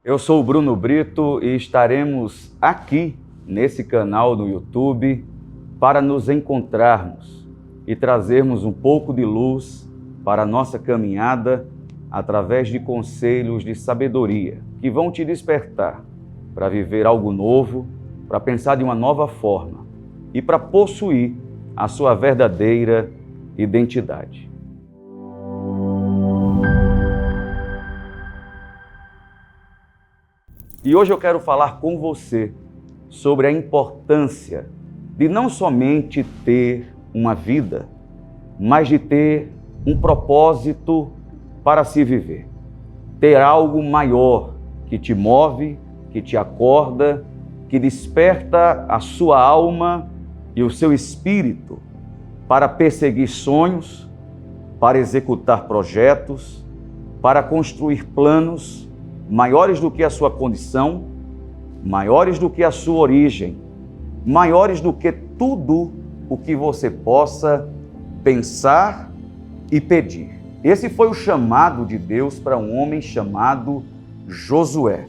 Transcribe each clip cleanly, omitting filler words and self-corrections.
Eu sou o Bruno Brito e estaremos aqui nesse canal no YouTube para nos encontrarmos e trazermos um pouco de luz para a nossa caminhada através de conselhos de sabedoria que vão te despertar para viver algo novo, para pensar de uma nova forma e para possuir a sua verdadeira identidade. E hoje eu quero falar com você sobre a importância de não somente ter uma vida, mas de ter um propósito para se viver. Ter algo maior que te move, que te acorda, que desperta a sua alma e o seu espírito para perseguir sonhos, para executar projetos, para construir planos maiores do que a sua condição, maiores do que a sua origem, maiores do que tudo o que você possa pensar e pedir. Esse foi o chamado de Deus para um homem chamado Josué.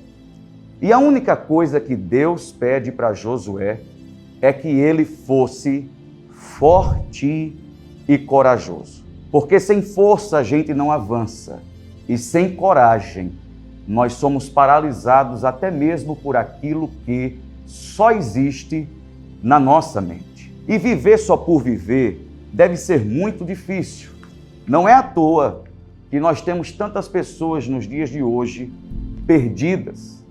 E a única coisa que Deus pede para Josué é que ele fosse forte e corajoso. Porque sem força a gente não avança e sem coragem nós somos paralisados até mesmo por aquilo que só existe na nossa mente. E viver só por viver deve ser muito difícil. Não é à toa que nós temos tantas pessoas nos dias de hoje perdidas,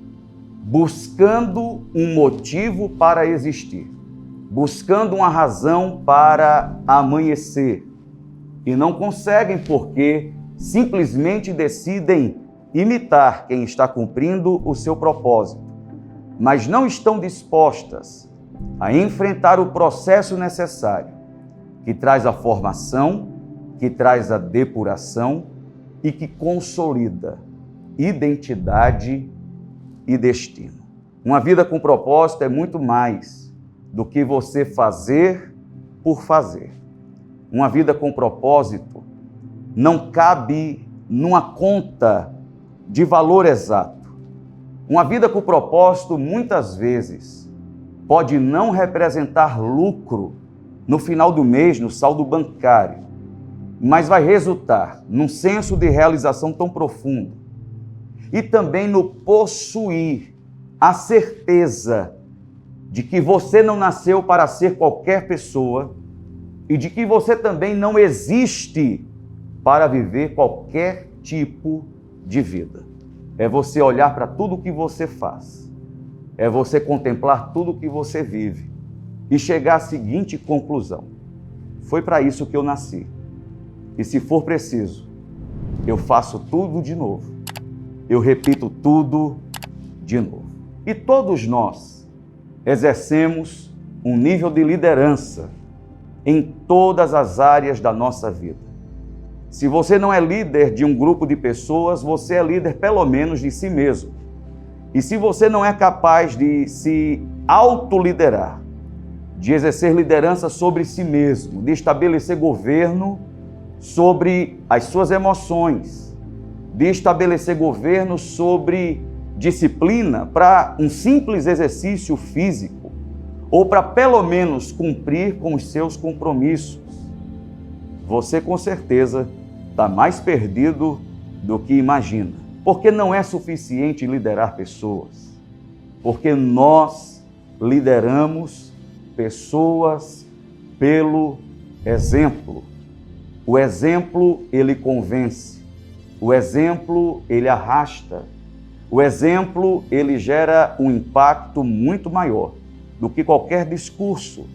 buscando um motivo para existir, buscando uma razão para amanhecer e não conseguem porque simplesmente decidem imitar quem está cumprindo o seu propósito, mas não estão dispostas a enfrentar o processo necessário, que traz a formação, que traz a depuração e que consolida identidade e destino. Uma vida com propósito é muito mais do que você fazer por fazer. Uma vida com propósito não cabe numa conta de valor exato. Uma vida com propósito, muitas vezes, pode não representar lucro no final do mês, no saldo bancário, mas vai resultar num senso de realização tão profundo e também no possuir a certeza de que você não nasceu para ser qualquer pessoa e de que você também não existe para viver qualquer tipo de vida. É você olhar para tudo que você faz, é você contemplar tudo que você vive e chegar à seguinte conclusão: foi para isso que eu nasci, e se for preciso, eu faço tudo de novo, eu repito tudo de novo. E todos nós exercemos um nível de liderança em todas as áreas da nossa vida. Se você não é líder de um grupo de pessoas, você é líder pelo menos de si mesmo. E se você não é capaz de se autoliderar, de exercer liderança sobre si mesmo, de estabelecer governo sobre as suas emoções, de estabelecer governo sobre disciplina para um simples exercício físico, ou para pelo menos cumprir com os seus compromissos, você com certeza está mais perdido do que imagina. Porque não é suficiente liderar pessoas. Porque nós lideramos pessoas pelo exemplo. O exemplo, ele convence. O exemplo, ele arrasta. O exemplo, ele gera um impacto muito maior do que qualquer discurso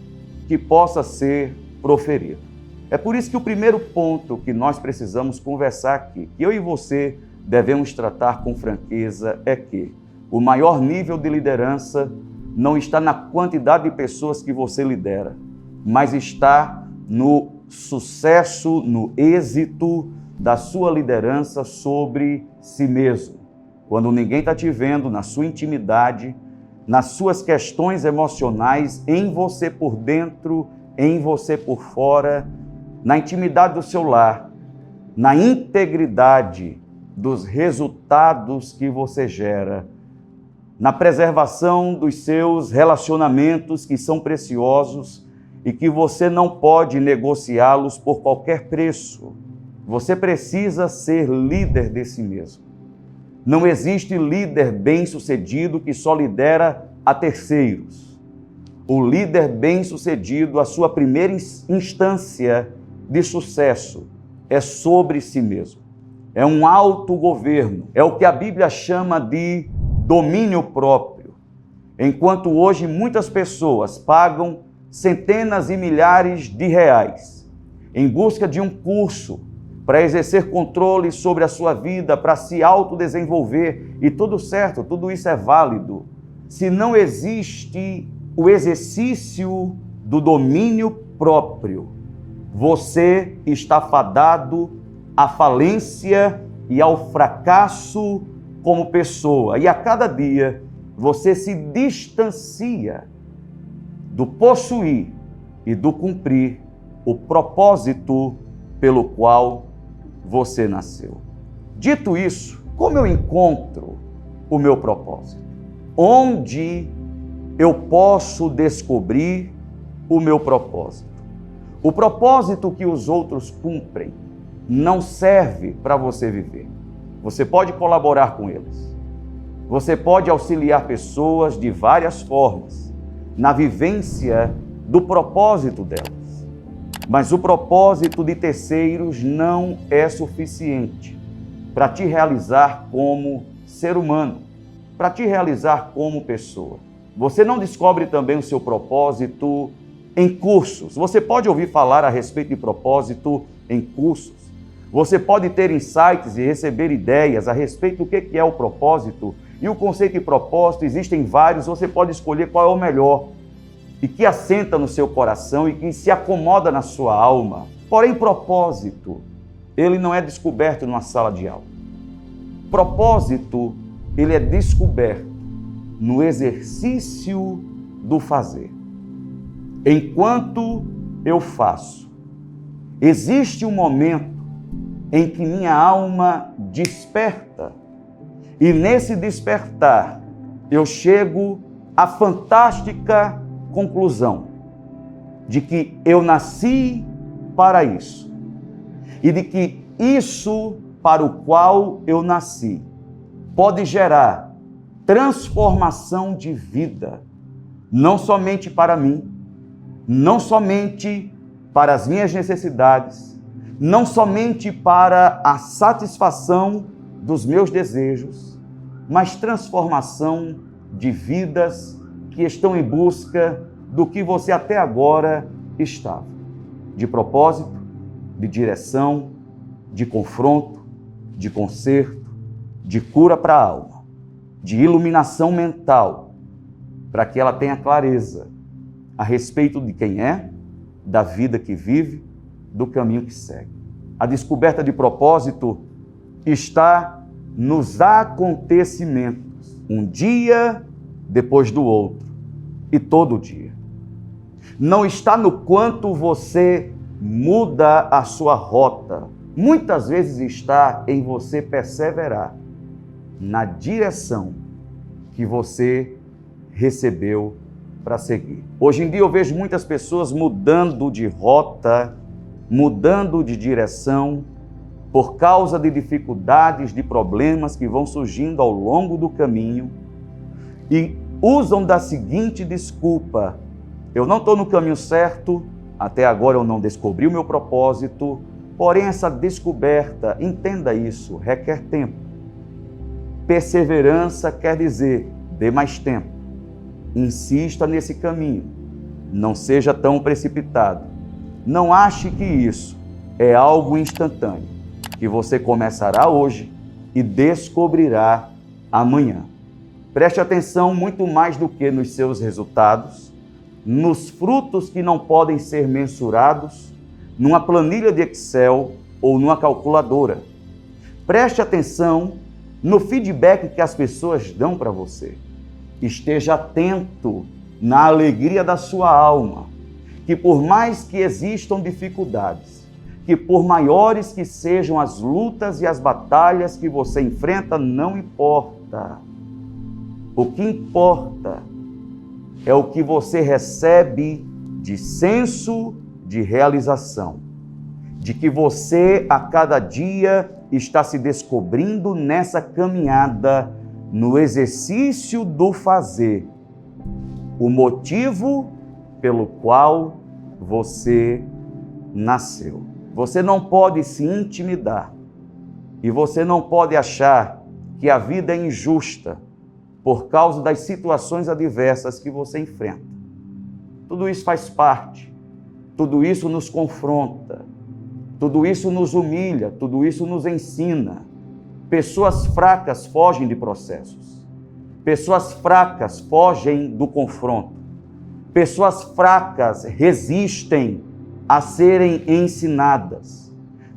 que possa ser proferido. É por isso que o primeiro ponto que nós precisamos conversar aqui, que eu e você devemos tratar com franqueza, é que o maior nível de liderança não está na quantidade de pessoas que você lidera, mas está no sucesso, no êxito da sua liderança sobre si mesmo. Quando ninguém está te vendo, na sua intimidade, nas suas questões emocionais, em você por dentro, em você por fora, na intimidade do seu lar, na integridade dos resultados que você gera na preservação dos seus relacionamentos que são preciosos e que você não pode negociá-los por qualquer preço. Você precisa ser líder de si mesmo. Não existe líder bem-sucedido que só lidera a terceiros. O líder bem-sucedido, a sua primeira instância de sucesso é sobre si mesmo. É um autogoverno, é o que a Bíblia chama de domínio próprio. Enquanto hoje muitas pessoas pagam centenas e milhares de reais em busca de um curso para exercer controle sobre a sua vida, para se autodesenvolver, e tudo certo, tudo isso é válido. Se não existe o exercício do domínio próprio, você está fadado à falência e ao fracasso como pessoa. E a cada dia você se distancia do possuir e do cumprir o propósito pelo qual você nasceu. Dito isso, como eu encontro o meu propósito? Onde eu posso descobrir o meu propósito? O propósito que os outros cumprem não serve para você viver. Você pode colaborar com eles. Você pode auxiliar pessoas de várias formas na vivência do propósito delas. Mas o propósito de terceiros não é suficiente para te realizar como ser humano, para te realizar como pessoa. Você não descobre também o seu propósito em cursos. Você pode ouvir falar a respeito de propósito em cursos. Você pode ter insights e receber ideias a respeito do que é o propósito. E o conceito de propósito, existem vários, você pode escolher qual é o melhor e que assenta no seu coração e que se acomoda na sua alma. Porém, propósito, ele não é descoberto numa sala de aula. Propósito, ele é descoberto no exercício do fazer. Enquanto eu faço, existe um momento em que minha alma desperta. E nesse despertar, eu chego à fantástica conclusão de que eu nasci para isso. E de que isso para o qual eu nasci pode gerar transformação de vida, não somente para mim, não somente para as minhas necessidades, não somente para a satisfação dos meus desejos, mas transformação de vidas que estão em busca do que você até agora estava. De propósito, de direção, de confronto, de conserto, de cura para a alma, de iluminação mental, para que ela tenha clareza a respeito de quem é, da vida que vive, do caminho que segue. A descoberta de propósito está nos acontecimentos, um dia depois do outro e todo dia. Não está no quanto você muda a sua rota. Muitas vezes está em você perseverar na direção que você recebeu para seguir. Hoje em dia eu vejo muitas pessoas mudando de rota, mudando de direção, por causa de dificuldades, de problemas que vão surgindo ao longo do caminho e usam da seguinte desculpa: eu não estou no caminho certo, até agora eu não descobri o meu propósito. Porém, essa descoberta, entenda isso, requer tempo. Perseverança quer dizer, dê mais tempo. Insista nesse caminho, não seja tão precipitado. Não ache que isso é algo instantâneo, que você começará hoje e descobrirá amanhã. Preste atenção muito mais do que nos seus resultados, nos frutos que não podem ser mensurados, numa planilha de Excel ou numa calculadora. Preste atenção no feedback que as pessoas dão para você. Esteja atento na alegria da sua alma, que por mais que existam dificuldades, que por maiores que sejam as lutas e as batalhas que você enfrenta, não importa. O que importa é o que você recebe de senso de realização, de que você a cada dia está se descobrindo nessa caminhada, no exercício do fazer, o motivo pelo qual você nasceu. Você não pode se intimidar e você não pode achar que a vida é injusta por causa das situações adversas que você enfrenta. Tudo isso faz parte, tudo isso nos confronta, tudo isso nos humilha, tudo isso nos ensina. Pessoas fracas fogem de processos, pessoas fracas fogem do confronto, pessoas fracas resistem a serem ensinadas,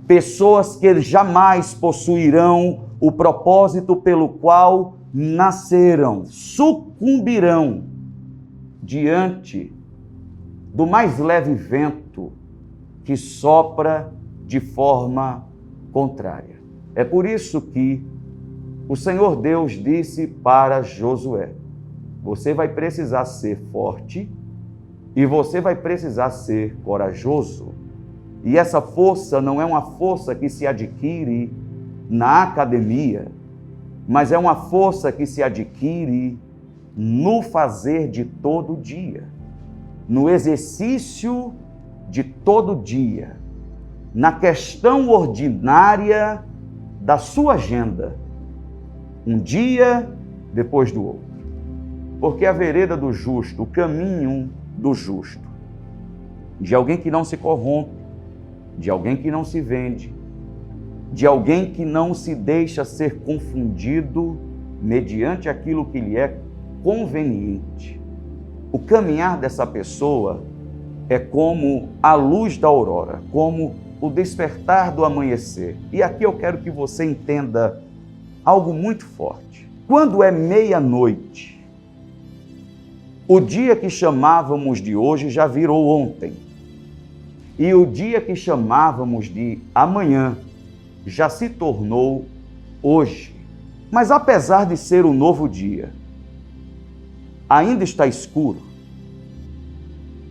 pessoas que jamais possuirão o propósito pelo qual nasceram, sucumbirão diante do mais leve vento que sopra de forma contrária. É por isso que o Senhor Deus disse para Josué: você vai precisar ser forte e você vai precisar ser corajoso. E essa força não é uma força que se adquire na academia, mas é uma força que se adquire no fazer de todo dia, no exercício de todo dia, na questão ordinária da sua agenda, um dia depois do outro. Porque a vereda do justo, o caminho do justo, de alguém que não se corrompe, de alguém que não se vende, de alguém que não se deixa ser confundido mediante aquilo que lhe é conveniente. O caminhar dessa pessoa é como a luz da aurora, como o despertar do amanhecer. E aqui eu quero que você entenda algo muito forte. Quando é meia-noite, o dia que chamávamos de hoje já virou ontem. E o dia que chamávamos de amanhã já se tornou hoje. Mas apesar de ser um novo dia, ainda está escuro,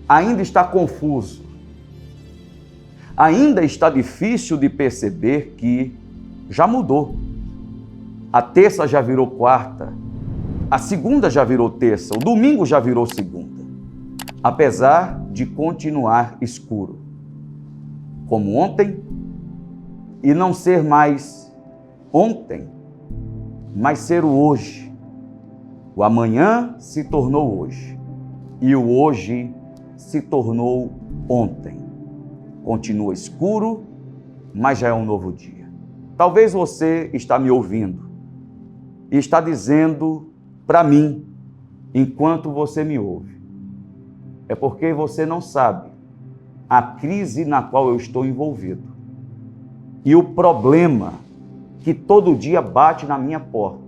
ainda está confuso, ainda está difícil de perceber que já mudou. A terça já virou quarta, a segunda já virou terça, o domingo já virou segunda, apesar de continuar escuro, como ontem, e não ser mais ontem, mas ser o hoje. O amanhã se tornou hoje e o hoje se tornou ontem. Continua escuro, mas já é um novo dia. Talvez você está me ouvindo e está dizendo para mim, enquanto você me ouve, é porque você não sabe a crise na qual eu estou envolvido e o problema que todo dia bate na minha porta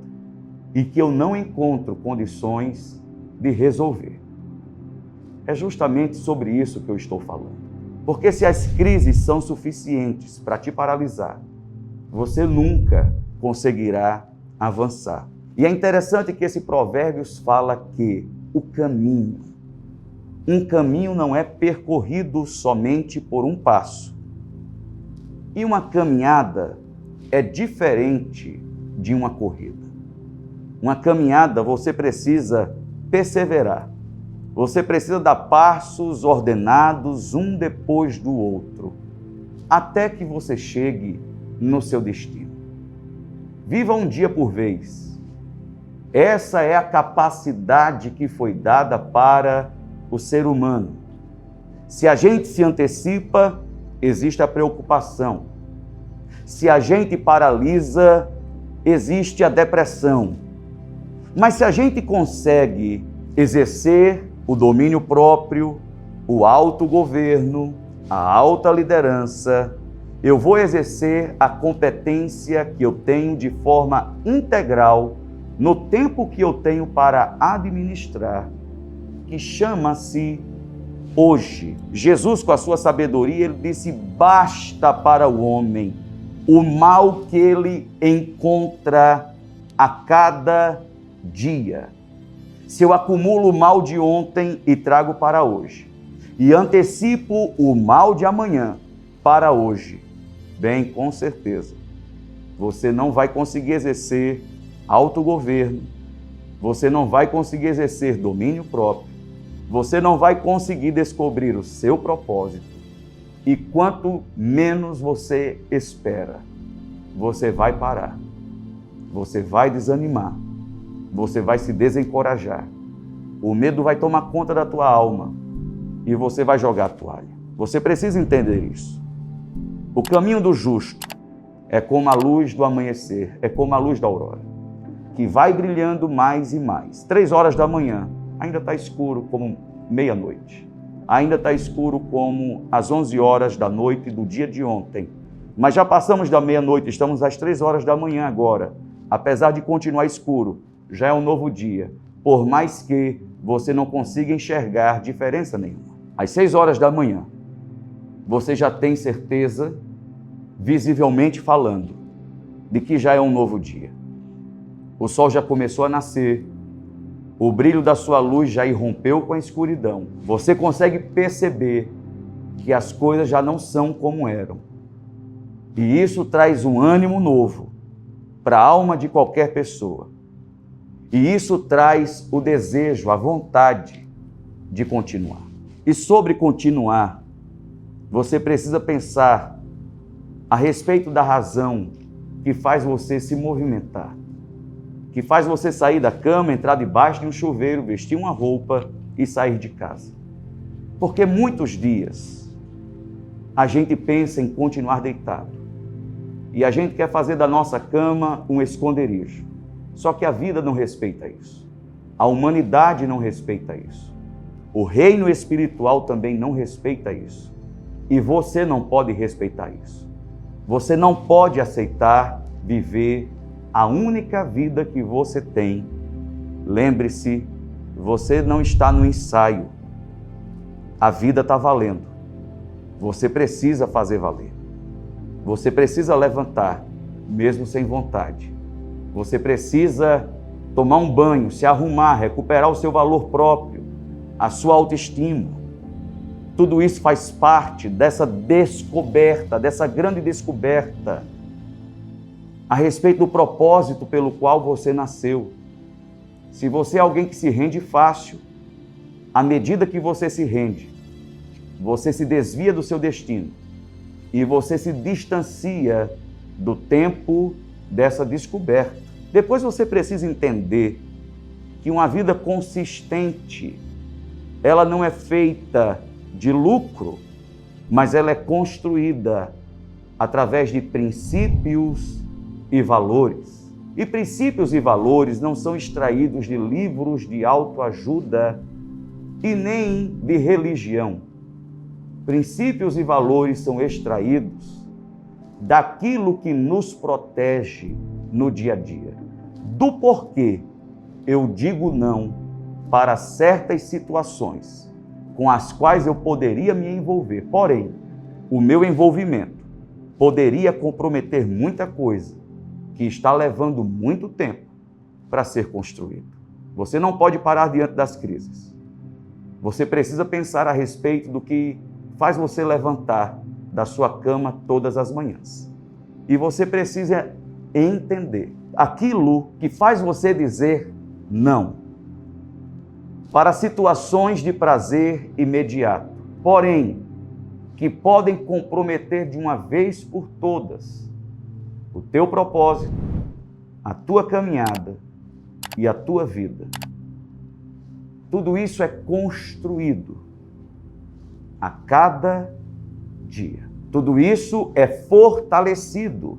e que eu não encontro condições de resolver. É justamente sobre isso que eu estou falando. Porque se as crises são suficientes para te paralisar, você nunca conseguirá avançar. E é interessante que esse Provérbios fala que um caminho não é percorrido somente por um passo. E uma caminhada é diferente de uma corrida. Uma caminhada você precisa perseverar. Você precisa dar passos ordenados um depois do outro, até que você chegue no seu destino. Viva um dia por vez. Essa é a capacidade que foi dada para o ser humano. Se a gente se antecipa, existe a preocupação. Se a gente paralisa, existe a depressão. Mas se a gente consegue exercer o domínio próprio, o autogoverno, a alta liderança, eu vou exercer a competência que eu tenho de forma integral no tempo que eu tenho para administrar, que chama-se hoje. Jesus, com a sua sabedoria, ele disse: basta para o homem o mal que ele encontra a cada dia. se eu acumulo o mal de ontem e trago para hoje, e antecipo o mal de amanhã para hoje, bem, com certeza, você não vai conseguir exercer autogoverno, você não vai conseguir exercer domínio próprio, você não vai conseguir descobrir o seu propósito. E quanto menos você espera, você vai parar, você vai desanimar, você vai se desencorajar. O medo vai tomar conta da tua alma e você vai jogar a toalha. Você precisa entender isso. O caminho do justo é como a luz do amanhecer, é como a luz da aurora, que vai brilhando mais e mais. 3 horas da manhã, ainda está escuro como meia-noite. Ainda está escuro como as 11 horas da noite do dia de ontem. Mas já passamos da meia-noite, estamos às 3 horas da manhã agora. Apesar de continuar escuro, já é um novo dia, por mais que você não consiga enxergar diferença nenhuma. Às 6 horas da manhã, você já tem certeza, visivelmente falando, de que já é um novo dia. O sol já começou a nascer, o brilho da sua luz já irrompeu com a escuridão. Você consegue perceber que as coisas já não são como eram. E isso traz um ânimo novo para a alma de qualquer pessoa. E isso traz o desejo, a vontade de continuar. E sobre continuar, você precisa pensar a respeito da razão que faz você se movimentar, que faz você sair da cama, entrar debaixo de um chuveiro, vestir uma roupa e sair de casa. Porque muitos dias a gente pensa em continuar deitado e a gente quer fazer da nossa cama um esconderijo. Só que a vida não respeita isso. A humanidade não respeita isso. O reino espiritual também não respeita isso. E você não pode respeitar isso. Você não pode aceitar viver a única vida que você tem. Lembre-se, você não está no ensaio. A vida está valendo. Você precisa fazer valer. Você precisa levantar, mesmo sem vontade. Você precisa tomar um banho, se arrumar, recuperar o seu valor próprio, a sua autoestima. Tudo isso faz parte dessa descoberta, dessa grande descoberta a respeito do propósito pelo qual você nasceu. Se você é alguém que se rende fácil, à medida que você se rende, você se desvia do seu destino e você se distancia do tempo dessa descoberta. Depois você precisa entender que uma vida consistente, ela não é feita de lucro, mas ela é construída através de princípios e valores. E princípios e valores não são extraídos de livros de autoajuda e nem de religião. Princípios e valores são extraídos daquilo que nos protege no dia a dia. Do porquê eu digo não para certas situações com as quais eu poderia me envolver. Porém, o meu envolvimento poderia comprometer muita coisa que está levando muito tempo para ser construído. Você não pode parar diante das crises. Você precisa pensar a respeito do que faz você levantar da sua cama todas as manhãs. E você precisa entender aquilo que faz você dizer não para situações de prazer imediato, porém, que podem comprometer de uma vez por todas o teu propósito, a tua caminhada e a tua vida. Tudo isso é construído a cada dia. Tudo isso é fortalecido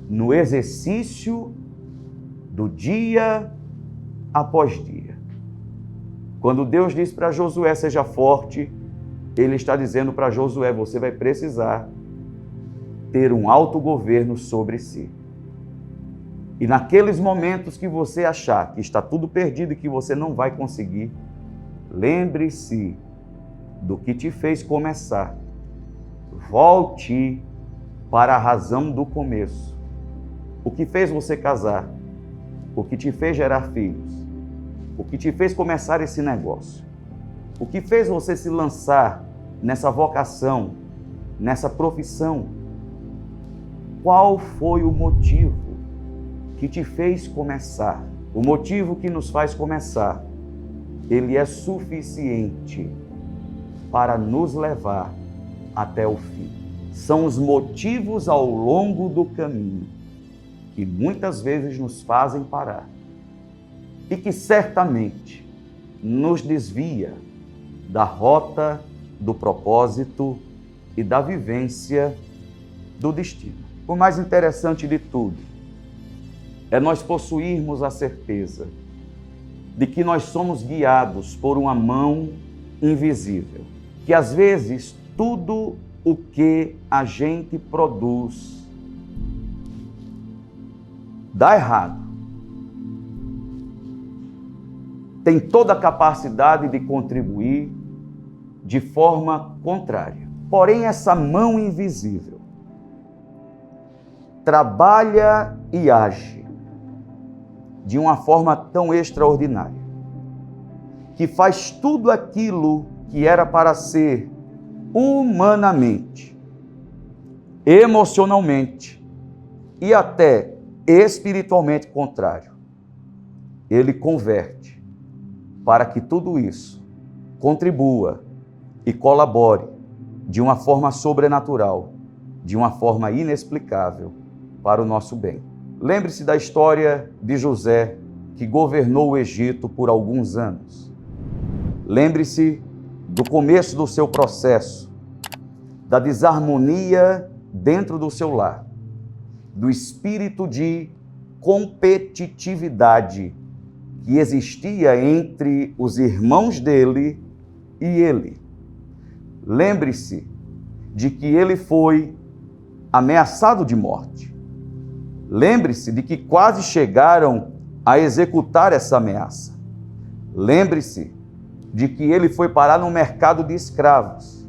no exercício do dia após dia. Quando Deus diz para Josué, seja forte, Ele está dizendo para Josué, você vai precisar ter um autogoverno sobre si. E naqueles momentos que você achar que está tudo perdido e que você não vai conseguir, lembre-se do que te fez começar. Volte para a razão do começo. O que fez você casar, o que te fez gerar filhos, o que te fez começar esse negócio, o que fez você se lançar nessa vocação, nessa profissão. Qual foi o motivo que te fez começar? O motivo que nos faz começar, ele é suficiente para nos levar até o fim. São os motivos ao longo do caminho que muitas vezes nos fazem parar e que certamente nos desvia da rota, do propósito e da vivência do destino. O mais interessante de tudo é nós possuirmos a certeza de que nós somos guiados por uma mão invisível, que às vezes tudo o que a gente produz dá errado. Tem toda a capacidade de contribuir de forma contrária. Porém, essa mão invisível trabalha e age de uma forma tão extraordinária, que faz tudo aquilo que era para ser humanamente, emocionalmente e até espiritualmente contrário. Ele converte para que tudo isso contribua e colabore de uma forma sobrenatural, de uma forma inexplicável para o nosso bem. Lembre-se da história de José, que governou o Egito por alguns anos. Lembre-se do começo do seu processo, da desarmonia dentro do seu lar, do espírito de competitividade que existia entre os irmãos dele e ele. Lembre-se de que ele foi ameaçado de morte. Lembre-se de que quase chegaram a executar essa ameaça. Lembre-se de que ele foi parar no mercado de escravos.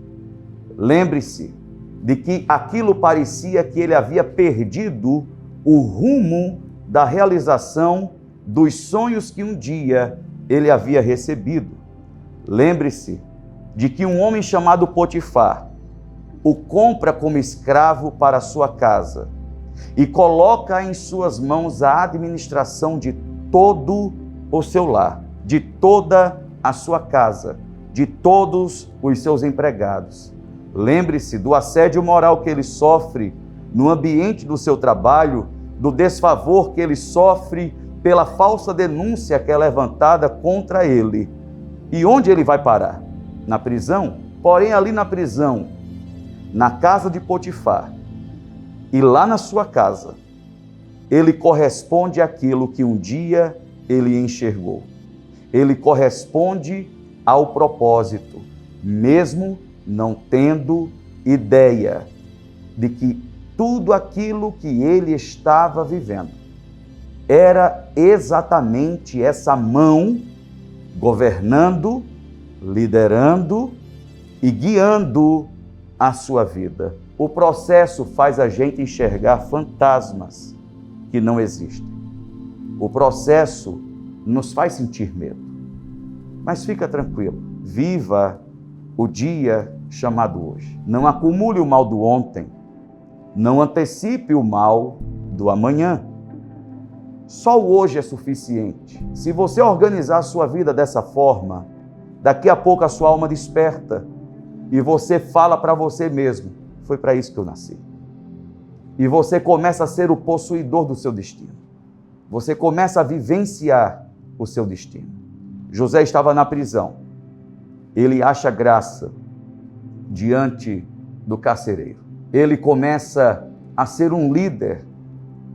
Lembre-se de que aquilo parecia que ele havia perdido o rumo da realização dos sonhos que um dia ele havia recebido. Lembre-se de que um homem chamado Potifar o compra como escravo para a sua casa e coloca em suas mãos a administração de todo o seu lar, de toda a sua casa, de todos os seus empregados. Lembre-se do assédio moral que ele sofre no ambiente do seu trabalho, do desfavor que ele sofre pela falsa denúncia que é levantada contra ele. E onde ele vai parar? Na prisão? Porém, ali na prisão, na casa de Potifar, e lá na sua casa, ele corresponde àquilo que um dia ele enxergou. Ele corresponde ao propósito, mesmo não tendo ideia de que tudo aquilo que ele estava vivendo era exatamente essa mão governando, liderando e guiando a sua vida. O processo faz a gente enxergar fantasmas que não existem. O processo nos faz sentir medo. Mas fica tranquilo, viva o dia chamado hoje. Não acumule o mal do ontem, não antecipe o mal do amanhã. Só o hoje é suficiente. Se você organizar a sua vida dessa forma, daqui a pouco a sua alma desperta e você fala para você mesmo: foi para isso que eu nasci. E você começa a ser o possuidor do seu destino. Você começa a vivenciar o seu destino. José estava na prisão. Ele acha graça diante do carcereiro. Ele começa a ser um líder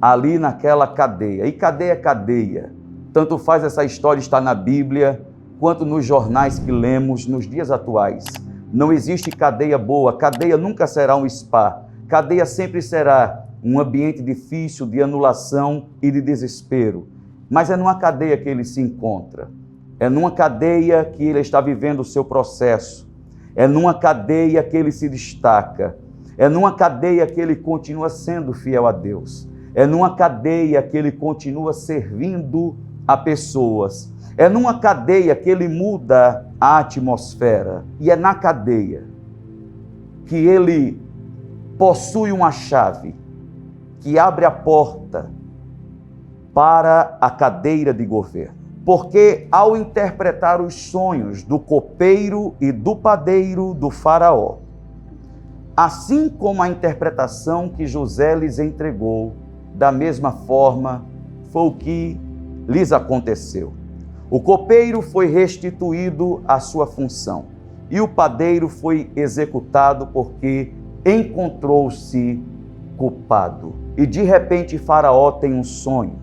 ali naquela cadeia. E cadeia é cadeia. Tanto faz essa história estar na Bíblia, quanto nos jornais que lemos nos dias atuais. Não existe cadeia boa, cadeia nunca será um spa. Cadeia sempre será um ambiente difícil de anulação e de desespero. Mas é numa cadeia que ele se encontra. É numa cadeia que ele está vivendo o seu processo. É numa cadeia que ele se destaca. É numa cadeia que ele continua sendo fiel a Deus. É numa cadeia que ele continua servindo a pessoas. É numa cadeia que ele muda a atmosfera. E é na cadeia que ele possui uma chave que abre a porta para a cadeira de governo. Porque ao interpretar os sonhos do copeiro e do padeiro do faraó, assim como a interpretação que José lhes entregou, da mesma forma foi o que lhes aconteceu. O copeiro foi restituído à sua função e o padeiro foi executado porque encontrou-se culpado. E de repente Faraó tem um sonho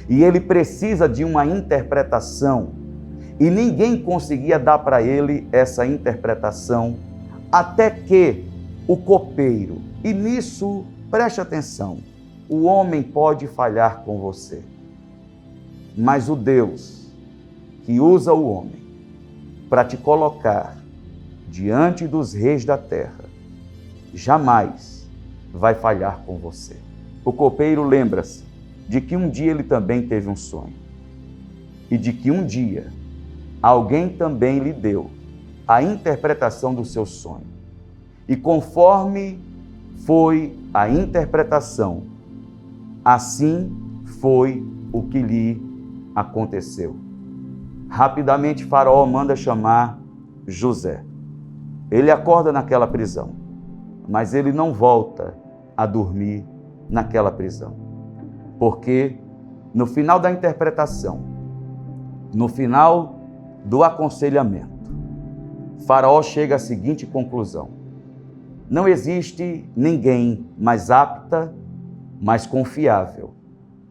e ele precisa de uma interpretação e ninguém conseguia dar para ele essa interpretação até que o copeiro, e nisso preste atenção, o homem pode falhar com você, mas o Deus que usa o homem para te colocar diante dos reis da terra, jamais vai falhar com você. O copeiro lembra-se de que um dia ele também teve um sonho e de que um dia alguém também lhe deu a interpretação do seu sonho. E conforme foi a interpretação, assim foi o que lhe aconteceu. Rapidamente Faraó manda chamar José. Ele acorda naquela prisão, mas ele não volta a dormir naquela prisão. Porque no final da interpretação, no final do aconselhamento, Faraó chega à seguinte conclusão: não existe ninguém mais apta, mais confiável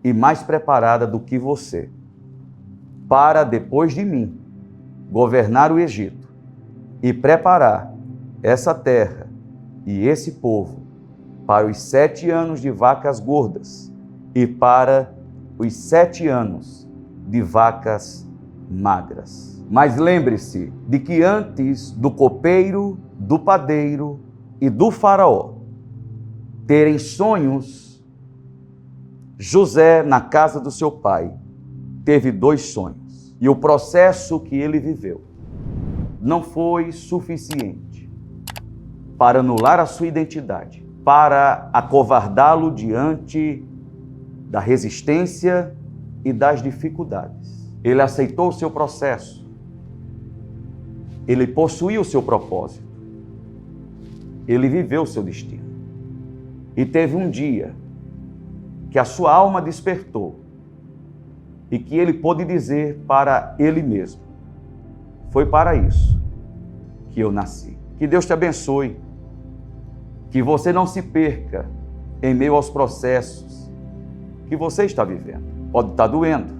e mais preparada do que você para, depois de mim, governar o Egito e preparar essa terra e esse povo para os 7 anos de vacas gordas e para os 7 anos de vacas magras. Mas lembre-se de que antes do copeiro, do padeiro e do faraó terem sonhos, José, na casa do seu pai, teve 2 sonhos. E o processo que ele viveu não foi suficiente para anular a sua identidade, para acovardá-lo diante da resistência e das dificuldades. Ele aceitou o seu processo. Ele possuía o seu propósito. Ele viveu o seu destino. E teve um dia que a sua alma despertou e que ele pôde dizer para ele mesmo: foi para isso que eu nasci. Que Deus te abençoe, que você não se perca em meio aos processos que você está vivendo. Pode estar doendo,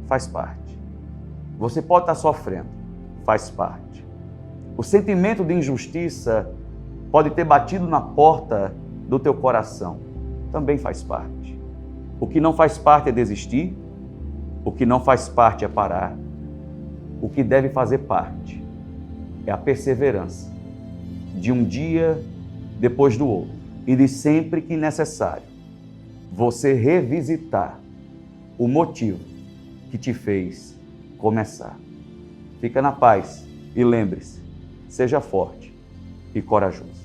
faz parte. Você pode estar sofrendo, faz parte. O sentimento de injustiça pode ter batido na porta do teu coração, também faz parte. O que não faz parte é desistir, o que não faz parte é parar, o que deve fazer parte é a perseverança de um dia depois do outro e de sempre que necessário você revisitar o motivo que te fez começar. Fica na paz e lembre-se, seja forte e corajoso.